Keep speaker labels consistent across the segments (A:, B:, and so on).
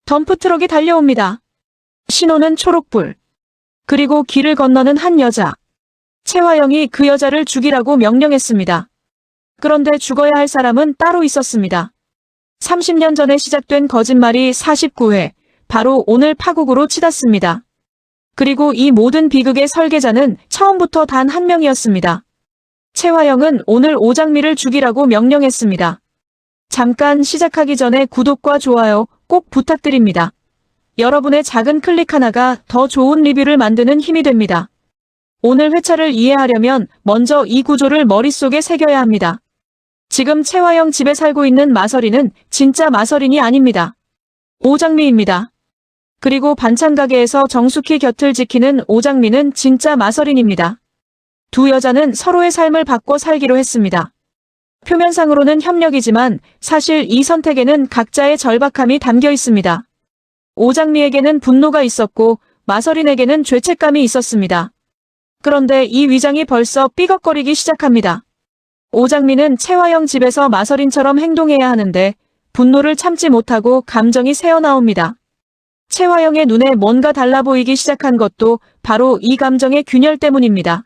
A: 덤프트럭이 달려옵니다. 신호는 초록불. 그리고 길을 건너는 한 여자. 최화영이 그 여자를 죽이라고 명령했습니다. 그런데 죽어야 할 사람은 따로 있었습니다. 30년 전에 시작된 거짓말이 49회, 바로 오늘 파국으로 치닫습니다. 그리고 이 모든 비극의 설계자는 처음부터 단 한 명이었습니다. 최화영은 오늘 오장미를 죽이라고 명령했습니다. 잠깐 시작하기 전에 구독과 좋아요 꼭 부탁드립니다. 여러분의 작은 클릭 하나가 더 좋은 리뷰를 만드는 힘이 됩니다. 오늘 회차를 이해하려면 먼저 이 구조를 머릿속에 새겨야 합니다. 지금 최화영 집에 살고 있는 마서린은 진짜 마서린이 아닙니다. 오장미입니다. 그리고 반찬 가게에서 정숙희 곁을 지키는 오장미는 진짜 마서린입니다. 두 여자는 서로의 삶을 바꿔 살기로 했습니다. 표면상으로는 협력이지만 사실 이 선택에는 각자의 절박함이 담겨 있습니다. 오장미에게는 분노가 있었고 마서린에게는 죄책감이 있었습니다. 그런데 이 위장이 벌써 삐걱거리기 시작합니다. 오장미는 최화영 집에서 마서린처럼 행동해야 하는데 분노를 참지 못하고 감정이 새어나옵니다. 최화영의 눈에 뭔가 달라 보이기 시작한 것도 바로 이 감정의 균열 때문입니다.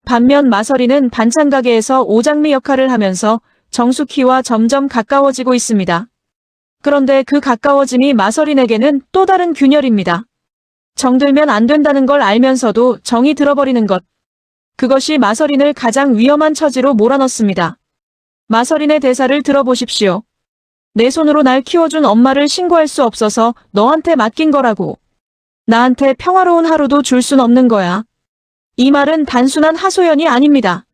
A: 반면 마서린은 반찬 가게에서 오장미 역할을 하면서 정숙희와 점점 가까워지고 있습니다. 그런데 그 가까워짐이 마서린에게는 또 다른 균열입니다. 정들면 안 된다는 걸 알면서도 정이 들어버리는 것. 그것이 마서린을 가장 위험한 처지로 몰아넣습니다. 마서린의 대사를 들어보십시오. 내 손으로 날 키워준 엄마를 신고할 수 없어서 너한테 맡긴 거라고. 나한테 평화로운 하루도 줄 순 없는 거야. 이 말은 단순한 하소연이 아닙니다.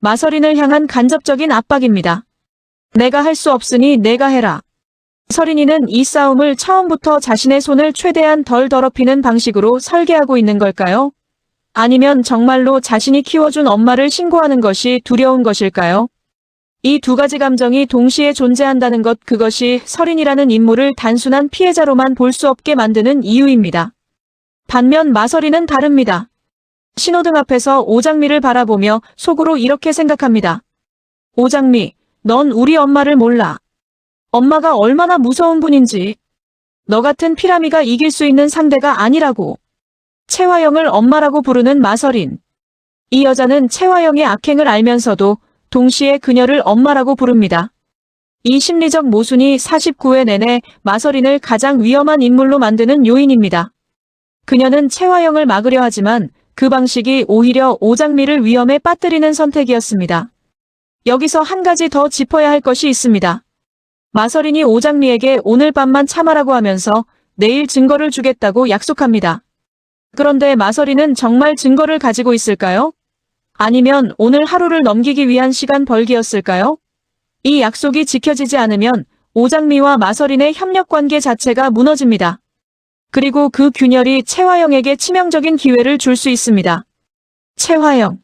A: 마서린을 향한 간접적인 압박입니다. 내가 할 수 없으니 내가 해라. 서린이는 이 싸움을 처음부터 자신의 손을 최대한 덜 더럽히는 방식으로 설계하고 있는 걸까요? 아니면 정말로 자신이 키워준 엄마를 신고하는 것이 두려운 것일까요? 이 두 가지 감정이 동시에 존재한다는 것, 그것이 서린이라는 인물을 단순한 피해자로만 볼 수 없게 만드는 이유입니다. 반면 마서린은 다릅니다. 신호등 앞에서 오장미를 바라보며 속으로 이렇게 생각합니다. 오장미, 넌 우리 엄마를 몰라. 엄마가 얼마나 무서운 분인지. 너 같은 피라미가 이길 수 있는 상대가 아니라고. 최화영을 엄마라고 부르는 마서린. 이 여자는 최화영의 악행을 알면서도 동시에 그녀를 엄마라고 부릅니다. 이 심리적 모순이 49회 내내 마서린을 가장 위험한 인물로 만드는 요인입니다. 그녀는 최화영을 막으려 하지만 그 방식이 오히려 오장미를 위험에 빠뜨리는 선택이었습니다. 여기서 한 가지 더 짚어야 할 것이 있습니다. 마서린이 오장미에게 오늘 밤만 참아라고 하면서 내일 증거를 주겠다고 약속합니다. 그런데 마서린은 정말 증거를 가지고 있을까요? 아니면 오늘 하루를 넘기기 위한 시간 벌기였을까요? 이 약속이 지켜지지 않으면 오장미와 마서린의 협력관계 자체가 무너집니다. 그리고 그 균열이 최화영에게 치명적인 기회를 줄 수 있습니다. 최화영.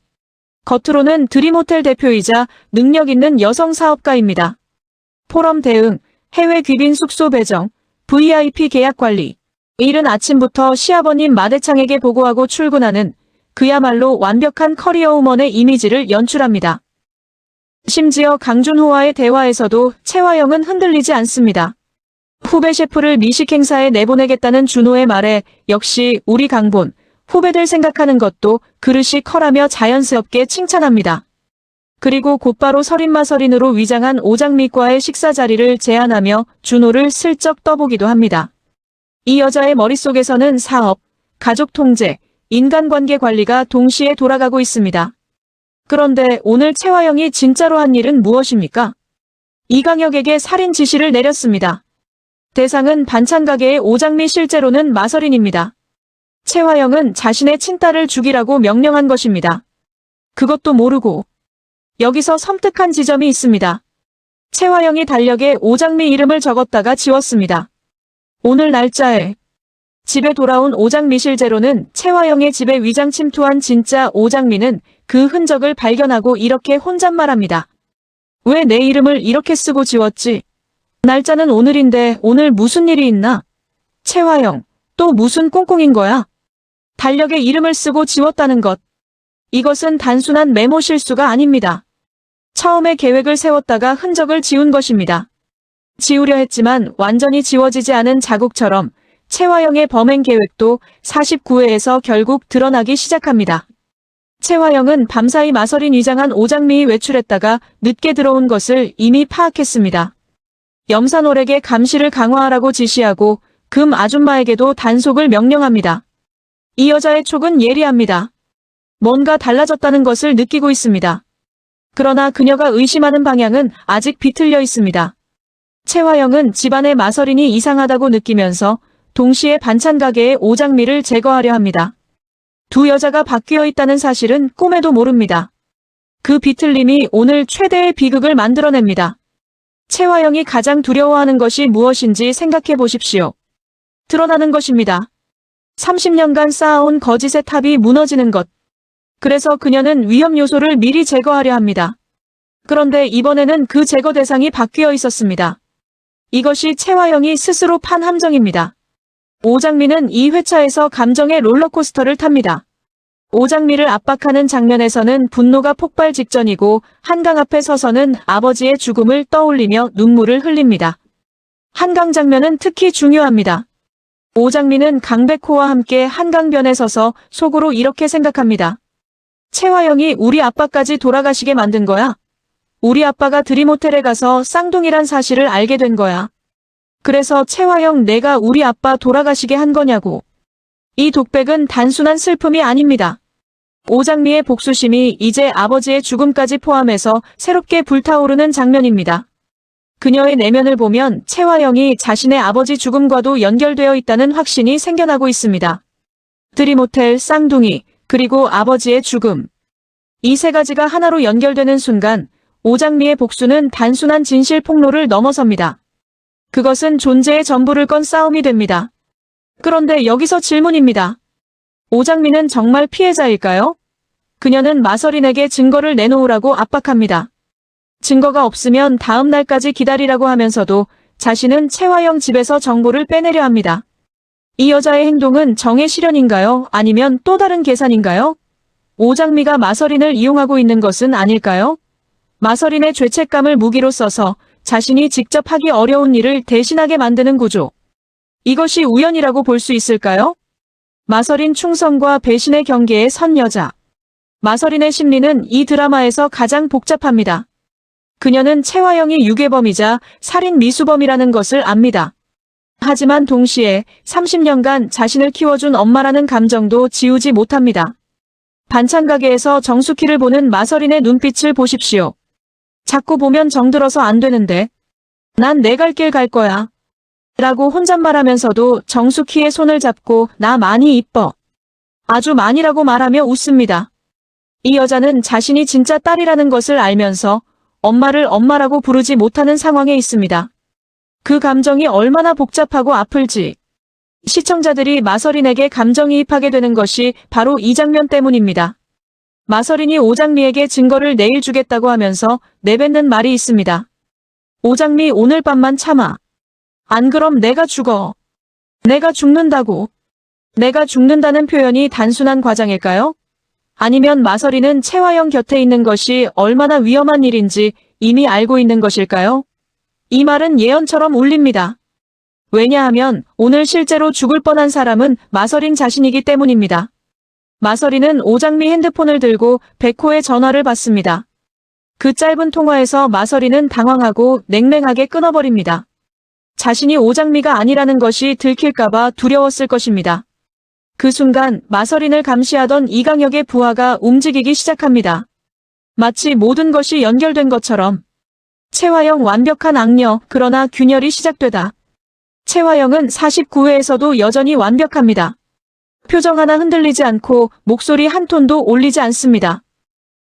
A: 겉으로는 드림호텔 대표이자 능력 있는 여성 사업가입니다. 포럼 대응, 해외 귀빈 숙소 배정, VIP 계약 관리. 이른 아침부터 시아버님 마대창에게 보고하고 출근하는 그야말로 완벽한 커리어우먼의 이미지를 연출합니다. 심지어 강준호와의 대화에서도 최화영은 흔들리지 않습니다. 후배 셰프를 미식 행사에 내보내겠다는 준호의 말에 역시 우리 강본, 후배들 생각하는 것도 그릇이 커라며 자연스럽게 칭찬합니다. 그리고 곧바로 서린마서린으로 위장한 오장미과의 식사 자리를 제안하며 준호를 슬쩍 떠보기도 합니다. 이 여자의 머릿속에서는 사업, 가족 통제, 인간관계 관리가 동시에 돌아가고 있습니다. 그런데 오늘 최화영이 진짜로 한 일은 무엇입니까? 이강혁에게 살인 지시를 내렸습니다. 대상은 반찬 가게의 오장미, 실제로는 마서린입니다. 최화영은 자신의 친딸을 죽이라고 명령한 것입니다. 그것도 모르고. 여기서 섬뜩한 지점이 있습니다. 최화영이 달력에 오장미 이름을 적었다가 지웠습니다. 오늘 날짜에 집에 돌아온 오장미, 실제로는 최화영의 집에 위장 침투한 진짜 오장미는 그 흔적을 발견하고 이렇게 혼잣말합니다. 왜 내 이름을 이렇게 쓰고 지웠지? 날짜는 오늘인데 오늘 무슨 일이 있나? 최화영, 또 무슨 꽁꽁인 거야? 달력에 이름을 쓰고 지웠다는 것. 이것은 단순한 메모 실수가 아닙니다. 처음에 계획을 세웠다가 흔적을 지운 것입니다. 지우려 했지만 완전히 지워지지 않은 자국처럼 채화영의 범행 계획도 49회에서 결국 드러나기 시작합니다. 채화영은 밤사이 마서린 위장한 오장미이 외출했다가 늦게 들어온 것을 이미 파악했습니다. 염산월에게 감시를 강화하라고 지시하고 금 아줌마에게도 단속을 명령합니다. 이 여자의 촉은 예리합니다. 뭔가 달라졌다는 것을 느끼고 있습니다. 그러나 그녀가 의심하는 방향은 아직 비틀려 있습니다. 채화영은 집안의 마서린이 이상하다고 느끼면서 동시에 반찬 가게의 오장미를 제거하려 합니다. 두 여자가 바뀌어 있다는 사실은 꿈에도 모릅니다. 그 비틀림이 오늘 최대의 비극을 만들어냅니다. 채화영이 가장 두려워하는 것이 무엇인지 생각해 보십시오. 드러나는 것입니다. 30년간 쌓아온 거짓의 탑이 무너지는 것. 그래서 그녀는 위험 요소를 미리 제거하려 합니다. 그런데 이번에는 그 제거 대상이 바뀌어 있었습니다. 이것이 채화영이 스스로 판 함정입니다. 오장미는 이 회차에서 감정의 롤러코스터를 탑니다. 오장미를 압박하는 장면에서는 분노가 폭발 직전이고 한강 앞에 서서는 아버지의 죽음을 떠올리며 눈물을 흘립니다. 한강 장면은 특히 중요합니다. 오장미는 강백호와 함께 한강변에 서서 속으로 이렇게 생각합니다. 채화영이 우리 아빠까지 돌아가시게 만든 거야. 우리 아빠가 드림호텔에 가서 쌍둥이란 사실을 알게 된 거야. 그래서 채화영 내가 우리 아빠 돌아가시게 한 거냐고. 이 독백은 단순한 슬픔이 아닙니다. 오장미의 복수심이 이제 아버지의 죽음까지 포함해서 새롭게 불타오르는 장면입니다. 그녀의 내면을 보면 채화영이 자신의 아버지 죽음과도 연결되어 있다는 확신이 생겨나고 있습니다. 드림호텔, 쌍둥이, 그리고 아버지의 죽음. 이 세 가지가 하나로 연결되는 순간 오장미의 복수는 단순한 진실 폭로를 넘어섭니다. 그것은 존재의 전부를 건 싸움이 됩니다. 그런데 여기서 질문입니다. 오장미는 정말 피해자일까요? 그녀는 마서린에게 증거를 내놓으라고 압박합니다. 증거가 없으면 다음 날까지 기다리라고 하면서도 자신은 채화영 집에서 정보를 빼내려 합니다. 이 여자의 행동은 정의 실현인가요? 아니면 또 다른 계산인가요? 오장미가 마서린을 이용하고 있는 것은 아닐까요? 마서린의 죄책감을 무기로 써서 자신이 직접 하기 어려운 일을 대신하게 만드는 구조. 이것이 우연이라고 볼 수 있을까요? 마서린 충성과 배신의 경계에 선 여자. 마서린의 심리는 이 드라마에서 가장 복잡합니다. 그녀는 채화영이 유괴범이자 살인 미수범이라는 것을 압니다. 하지만 동시에 30년간 자신을 키워준 엄마라는 감정도 지우지 못합니다. 반찬 가게에서 정수키를 보는 마서린의 눈빛을 보십시오. 자꾸 보면 정들어서 안 되는데. 난 내 갈 길 갈 거야. 라고 혼잣말하면서도 정수키의 손을 잡고 나 많이 이뻐. 아주 많이라고 말하며 웃습니다. 이 여자는 자신이 진짜 딸이라는 것을 알면서 엄마를 엄마라고 부르지 못하는 상황에 있습니다. 그 감정이 얼마나 복잡하고 아플지. 시청자들이 마서린에게 감정이입하게 되는 것이 바로 이 장면 때문입니다. 마서린이 오장미에게 증거를 내일 주겠다고 하면서 내뱉는 말이 있습니다. 오장미 오늘 밤만 참아. 안 그럼 내가 죽어. 내가 죽는다고. 내가 죽는다는 표현이 단순한 과장일까요? 아니면 마서린은 채화영 곁에 있는 것이 얼마나 위험한 일인지 이미 알고 있는 것일까요? 이 말은 예언처럼 울립니다. 왜냐하면 오늘 실제로 죽을 뻔한 사람은 마서린 자신이기 때문입니다. 마서린은 오장미 핸드폰을 들고 백호의 전화를 받습니다. 그 짧은 통화에서 마서린은 당황하고 냉랭하게 끊어버립니다. 자신이 오장미가 아니라는 것이 들킬까봐 두려웠을 것입니다. 그 순간 마서린을 감시하던 이강혁의 부하가 움직이기 시작합니다. 마치 모든 것이 연결된 것처럼. 채화영 완벽한 악녀, 그러나 균열이 시작되다. 채화영은 49회에서도 여전히 완벽합니다. 표정 하나 흔들리지 않고 목소리 한 톤도 올리지 않습니다.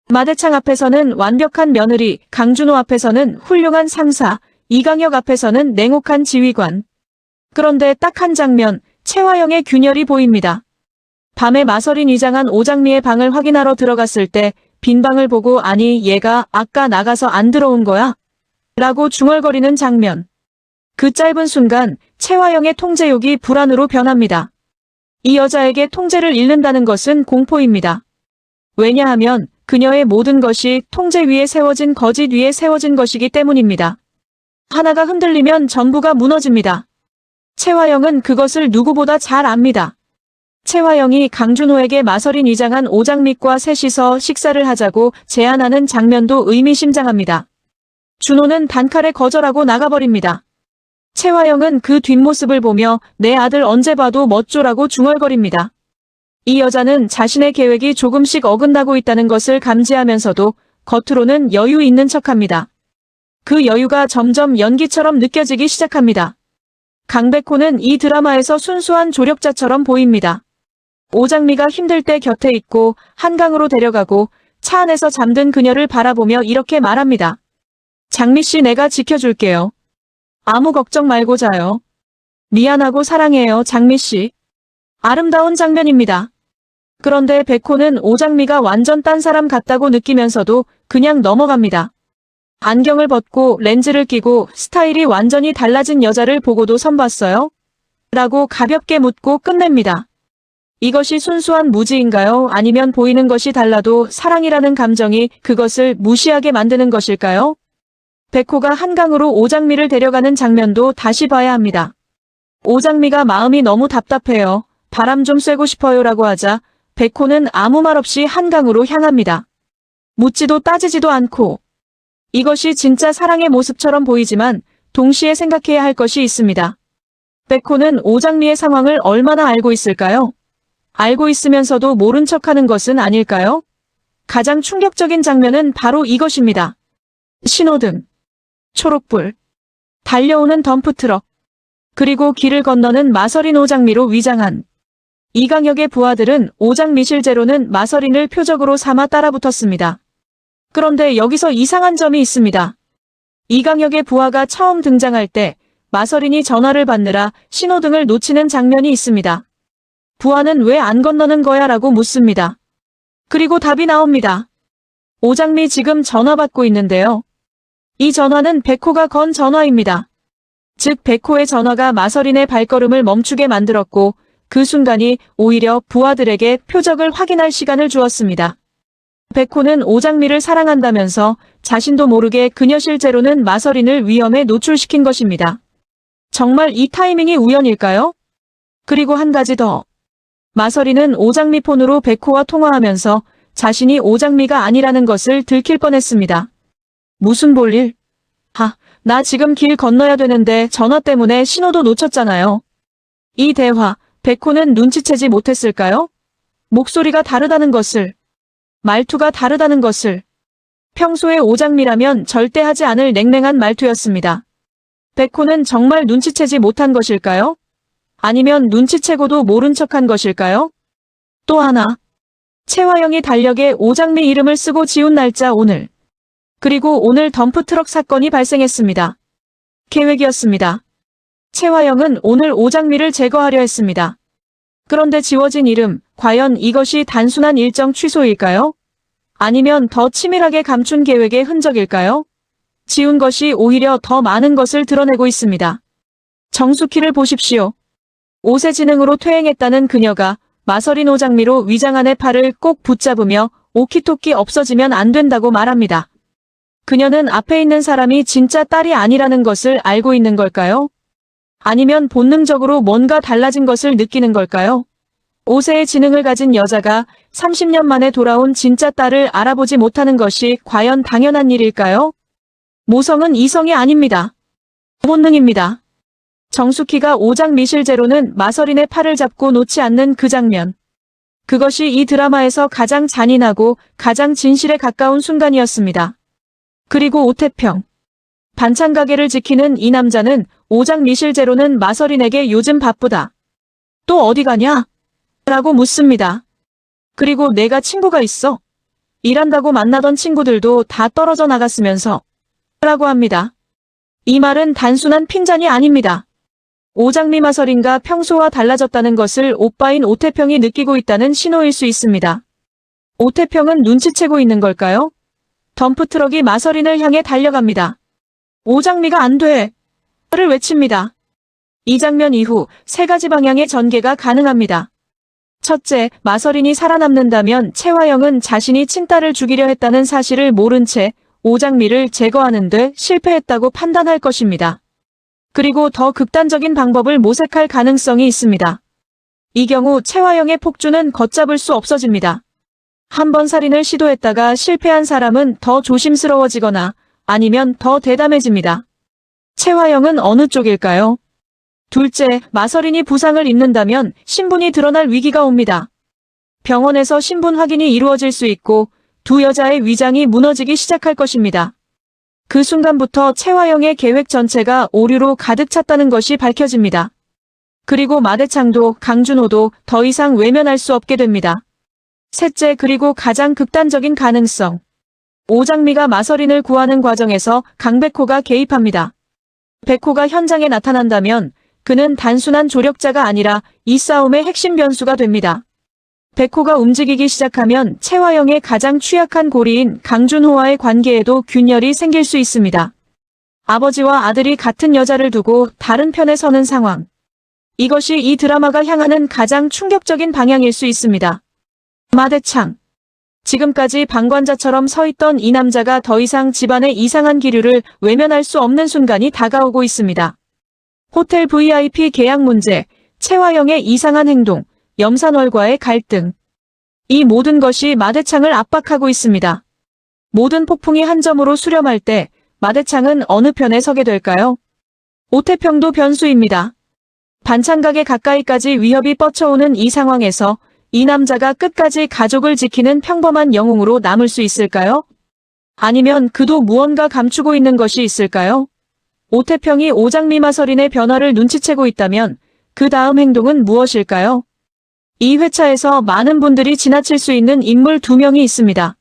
A: 마대창 앞에서는 완벽한 며느리, 강준호 앞에서는 훌륭한 상사, 이강혁 앞에서는 냉혹한 지휘관. 그런데 딱 한 장면, 채화영의 균열이 보입니다. 밤에 마서린 위장한 오장미의 방을 확인하러 들어갔을 때 빈 방을 보고 아니 얘가 아까 나가서 안 들어온 거야? 라고 중얼거리는 장면. 그 짧은 순간 채화영의 통제욕이 불안으로 변합니다. 이 여자에게 통제를 잃는다는 것은 공포입니다. 왜냐하면 그녀의 모든 것이 통제 위에 세워진 거짓 위에 세워진 것이기 때문입니다. 하나가 흔들리면 전부가 무너집니다. 최화영은 그것을 누구보다 잘 압니다. 최화영이 강준호에게 마서린 위장한 오장밋과 셋이서 식사를 하자고 제안하는 장면도 의미심장합니다. 준호는 단칼에 거절하고 나가버립니다. 최화영은 그 뒷모습을 보며 내 아들 언제 봐도 멋져라고 중얼거립니다. 이 여자는 자신의 계획이 조금씩 어긋나고 있다는 것을 감지하면서도 겉으로는 여유 있는 척합니다. 그 여유가 점점 연기처럼 느껴지기 시작합니다. 강백호는 이 드라마에서 순수한 조력자처럼 보입니다. 오장미가 힘들 때 곁에 있고 한강으로 데려가고 차 안에서 잠든 그녀를 바라보며 이렇게 말합니다. 장미씨, 내가 지켜줄게요. 아무 걱정 말고 자요. 미안하고 사랑해요, 장미씨. 아름다운 장면입니다. 그런데 백호는 오장미가 완전 딴 사람 같다고 느끼면서도 그냥 넘어갑니다. 안경을 벗고 렌즈를 끼고 스타일이 완전히 달라진 여자를 보고도 선봤어요? 라고 가볍게 묻고 끝냅니다. 이것이 순수한 무지인가요? 아니면 보이는 것이 달라도 사랑이라는 감정이 그것을 무시하게 만드는 것일까요? 백호가 한강으로 오장미를 데려가는 장면도 다시 봐야 합니다. 오장미가 마음이 너무 답답해요. 바람 좀 쐬고 싶어요 라고 하자 백호는 아무 말 없이 한강으로 향합니다. 묻지도 따지지도 않고. 이것이 진짜 사랑의 모습처럼 보이지만 동시에 생각해야 할 것이 있습니다. 백호는 오장미의 상황을 얼마나 알고 있을까요? 알고 있으면서도 모른 척하는 것은 아닐까요? 가장 충격적인 장면은 바로 이것입니다. 신호등, 초록불, 달려오는 덤프트럭, 그리고 길을 건너는 마서린 오장미로 위장한 이강혁의 부하들은 오장미 실제로는 마서린을 표적으로 삼아 따라붙었습니다. 그런데 여기서 이상한 점이 있습니다. 이강혁의 부하가 처음 등장할 때 마서린이 전화를 받느라 신호등을 놓치는 장면이 있습니다. 부하는 왜 안 건너는 거야 라고 묻습니다. 그리고 답이 나옵니다. 오장미 지금 전화 받고 있는데요. 이 전화는 백호가 건 전화입니다. 즉 백호의 전화가 마서린의 발걸음을 멈추게 만들었고 그 순간이 오히려 부하들에게 표적을 확인할 시간을 주었습니다. 백호는 오장미를 사랑한다면서 자신도 모르게 그녀 실제로는 마서린을 위험에 노출시킨 것입니다. 정말 이 타이밍이 우연일까요? 그리고 한 가지 더. 마서린은 오장미 폰으로 백호와 통화하면서 자신이 오장미가 아니라는 것을 들킬 뻔했습니다. 무슨 볼일? 나 지금 길 건너야 되는데 전화 때문에 신호도 놓쳤잖아요. 이 대화, 백호는 눈치채지 못했을까요? 목소리가 다르다는 것을, 말투가 다르다는 것을. 평소에 오장미라면 절대 하지 않을 냉랭한 말투였습니다. 백호는 정말 눈치채지 못한 것일까요? 아니면 눈치채고도 모른 척한 것일까요? 또 하나. 최화영이 달력에 오장미 이름을 쓰고 지운 날짜 오늘. 그리고 오늘 덤프트럭 사건이 발생했습니다. 계획이었습니다. 최화영은 오늘 오장미를 제거하려 했습니다. 그런데 지워진 이름, 과연 이것이 단순한 일정 취소일까요? 아니면 더 치밀하게 감춘 계획의 흔적일까요? 지운 것이 오히려 더 많은 것을 드러내고 있습니다. 정숙희를 보십시오. 옷의 지능으로 퇴행했다는 그녀가 마서린 오장미로 위장한의 팔을 꼭 붙잡으며 오키토키 없어지면 안 된다고 말합니다. 그녀는 앞에 있는 사람이 진짜 딸이 아니라는 것을 알고 있는 걸까요? 아니면 본능적으로 뭔가 달라진 것을 느끼는 걸까요? 5세의 지능을 가진 여자가 30년 만에 돌아온 진짜 딸을 알아보지 못하는 것이 과연 당연한 일일까요? 모성은 이성이 아닙니다. 본능입니다. 정숙희가 오장미 실제로는 마서린의 팔을 잡고 놓지 않는 그 장면. 그것이 이 드라마에서 가장 잔인하고 가장 진실에 가까운 순간이었습니다. 그리고 오태평. 반찬 가게를 지키는 이 남자는 오장미 실제로는 마서린에게 요즘 바쁘다. 또 어디 가냐? 라고 묻습니다. 그리고 내가 친구가 있어. 일한다고 만나던 친구들도 다 떨어져 나갔으면서 라고 합니다. 이 말은 단순한 핀잔이 아닙니다. 오장미 마서린과 평소와 달라졌다는 것을 오빠인 오태평이 느끼고 있다는 신호일 수 있습니다. 오태평은 눈치채고 있는 걸까요? 덤프트럭이 마서린을 향해 달려갑니다. 오장미가 안 돼! 를 외칩니다. 이 장면 이후 세 가지 방향의 전개가 가능합니다. 첫째, 마서린이 살아남는다면 최화영은 자신이 친딸을 죽이려 했다는 사실을 모른 채 오장미를 제거하는 데 실패했다고 판단할 것입니다. 그리고 더 극단적인 방법을 모색할 가능성이 있습니다. 이 경우 채화영의 폭주는 걷잡을 수 없어집니다. 한 번 살인을 시도했다가 실패한 사람은 더 조심스러워지거나 아니면 더 대담해집니다. 채화영은 어느 쪽일까요? 둘째, 마서린이 부상을 입는다면 신분이 드러날 위기가 옵니다. 병원에서 신분 확인이 이루어질 수 있고 두 여자의 위장이 무너지기 시작할 것입니다. 그 순간부터 채화영의 계획 전체가 오류로 가득 찼다는 것이 밝혀집니다. 그리고 마대창도 강준호도 더 이상 외면할 수 없게 됩니다. 셋째, 그리고 가장 극단적인 가능성. 오장미가 마서린을 구하는 과정에서 강백호가 개입합니다. 백호가 현장에 나타난다면 그는 단순한 조력자가 아니라 이 싸움의 핵심 변수가 됩니다. 백호가 움직이기 시작하면 채화영의 가장 취약한 고리인 강준호와의 관계에도 균열이 생길 수 있습니다. 아버지와 아들이 같은 여자를 두고 다른 편에 서는 상황. 이것이 이 드라마가 향하는 가장 충격적인 방향일 수 있습니다. 마대창. 지금까지 방관자처럼 서 있던 이 남자가 더 이상 집안의 이상한 기류를 외면할 수 없는 순간이 다가오고 있습니다. 호텔 VIP 계약 문제, 채화영의 이상한 행동, 염산월과의 갈등. 이 모든 것이 마대창을 압박하고 있습니다. 모든 폭풍이 한 점으로 수렴할 때 마대창은 어느 편에 서게 될까요? 오태평도 변수입니다. 반찬가게 가까이까지 위협이 뻗쳐오는 이 상황에서 이 남자가 끝까지 가족을 지키는 평범한 영웅으로 남을 수 있을까요? 아니면 그도 무언가 감추고 있는 것이 있을까요? 오태평이 오장미 마서린의 변화를 눈치채고 있다면 그 다음 행동은 무엇일까요? 이 회차에서 많은 분들이 지나칠 수 있는 인물 두 명이 있습니다.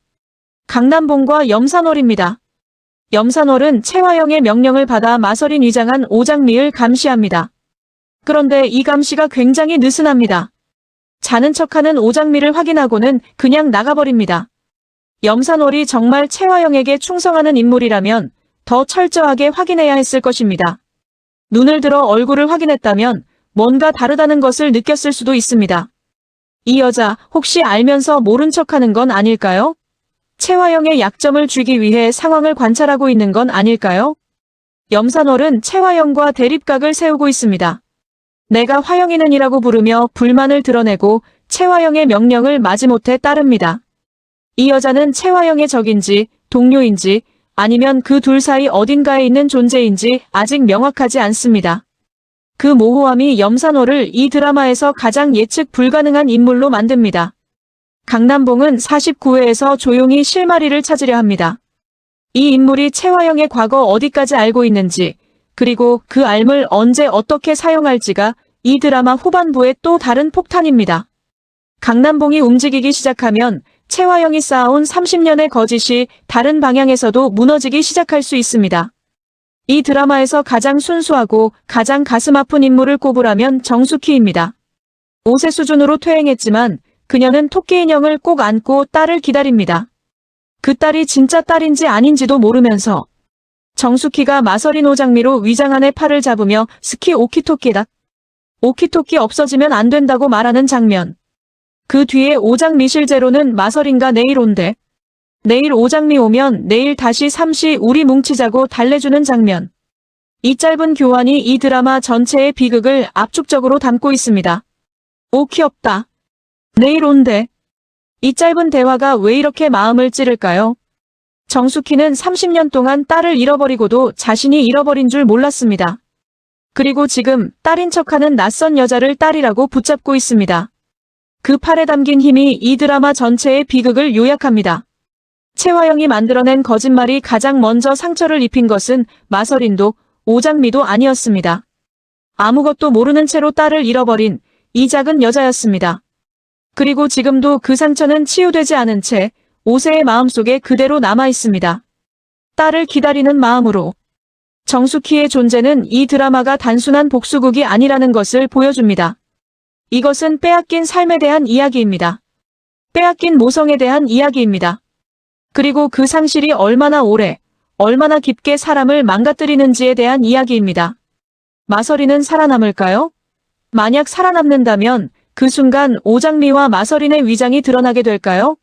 A: 강남봉과 염산월입니다. 염산월은 채화영의 명령을 받아 마서린 위장한 오장미를 감시합니다. 그런데 이 감시가 굉장히 느슨합니다. 자는 척하는 오장미를 확인하고는 그냥 나가버립니다. 염산월이 정말 채화영에게 충성하는 인물이라면 더 철저하게 확인해야 했을 것입니다. 눈을 들어 얼굴을 확인했다면 뭔가 다르다는 것을 느꼈을 수도 있습니다. 이 여자 혹시 알면서 모른 척하는 건 아닐까요? 채화영의 약점을 쥐기 위해 상황을 관찰하고 있는 건 아닐까요? 염산월은 채화영과 대립각을 세우고 있습니다. 내가 화영이는이라고 부르며 불만을 드러내고 채화영의 명령을 마지못해 따릅니다. 이 여자는 채화영의 적인지 동료인지 아니면 그 둘 사이 어딘가에 있는 존재인지 아직 명확하지 않습니다. 그 모호함이 염산호를 이 드라마에서 가장 예측 불가능한 인물로 만듭니다. 강남봉은 49회에서 조용히 실마리를 찾으려 합니다. 이 인물이 채화영의 과거 어디까지 알고 있는지 그리고 그 알을 언제 어떻게 사용할지가 이 드라마 후반부의 또 다른 폭탄입니다. 강남봉이 움직이기 시작하면 채화영이 쌓아온 30년의 거짓이 다른 방향에서도 무너지기 시작할 수 있습니다. 이 드라마에서 가장 순수하고 가장 가슴 아픈 인물을 꼽으라면 정숙희입니다. 5세 수준으로 퇴행했지만 그녀는 토끼 인형을 꼭 안고 딸을 기다립니다. 그 딸이 진짜 딸인지 아닌지도 모르면서 정숙희가 마서린 오장미로 위장한의 팔을 잡으며 스키 오키토키다. 오키토키 없어지면 안 된다고 말하는 장면. 그 뒤에 오장미 실제로는 마서린가 내일 온대. 내일 오장미 오면 내일 다시 삼시 우리 뭉치자고 달래주는 장면. 이 짧은 교환이 이 드라마 전체의 비극을 압축적으로 담고 있습니다. 오키 없다. 내일 온대. 이 짧은 대화가 왜 이렇게 마음을 찌를까요? 정숙희는 30년 동안 딸을 잃어버리고도 자신이 잃어버린 줄 몰랐습니다. 그리고 지금 딸인 척하는 낯선 여자를 딸이라고 붙잡고 있습니다. 그 팔에 담긴 힘이 이 드라마 전체의 비극을 요약합니다. 채화영이 만들어낸 거짓말이 가장 먼저 상처를 입힌 것은 마서린도 오장미도 아니었습니다. 아무것도 모르는 채로 딸을 잃어버린 이 작은 여자였습니다. 그리고 지금도 그 상처는 치유되지 않은 채 5세의 마음속에 그대로 남아있습니다. 딸을 기다리는 마음으로. 정숙희의 존재는 이 드라마가 단순한 복수극이 아니라는 것을 보여줍니다. 이것은 빼앗긴 삶에 대한 이야기입니다. 빼앗긴 모성에 대한 이야기입니다. 그리고 그 상실이 얼마나 오래, 얼마나 깊게 사람을 망가뜨리는지에 대한 이야기입니다. 마서린은 살아남을까요? 만약 살아남는다면 그 순간 오장미와 마서린의 위장이 드러나게 될까요?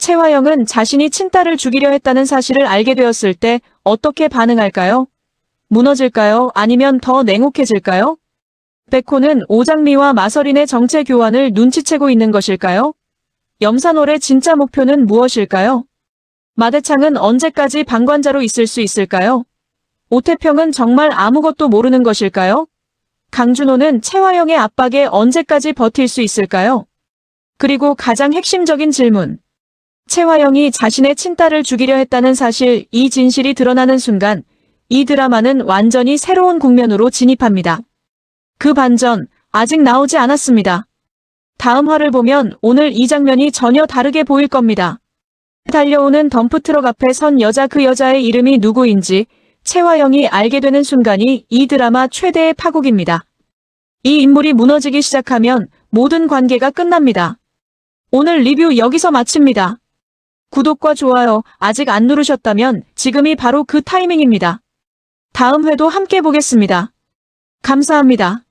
A: 최화영은 자신이 친딸을 죽이려 했다는 사실을 알게 되었을 때 어떻게 반응할까요? 무너질까요? 아니면 더 냉혹해질까요? 백호는 오장미와 마서린의 정체 교환을 눈치채고 있는 것일까요? 염산월의 진짜 목표는 무엇일까요? 마대창은 언제까지 방관자로 있을 수 있을까요? 오태평은 정말 아무것도 모르는 것일까요? 강준호는 최화영의 압박에 언제까지 버틸 수 있을까요? 그리고 가장 핵심적인 질문. 최화영이 자신의 친딸을 죽이려 했다는 사실, 이 진실이 드러나는 순간 이 드라마는 완전히 새로운 국면으로 진입합니다. 그 반전, 아직 나오지 않았습니다. 다음 화를 보면 오늘 이 장면이 전혀 다르게 보일 겁니다. 달려오는 덤프트럭 앞에 선 여자, 그 여자의 이름이 누구인지 최화영이 알게 되는 순간이 이 드라마 최대의 파국입니다. 이 인물이 무너지기 시작하면 모든 관계가 끝납니다. 오늘 리뷰 여기서 마칩니다. 구독과 좋아요 아직 안 누르셨다면 지금이 바로 그 타이밍입니다. 다음 회도 함께 보겠습니다. 감사합니다.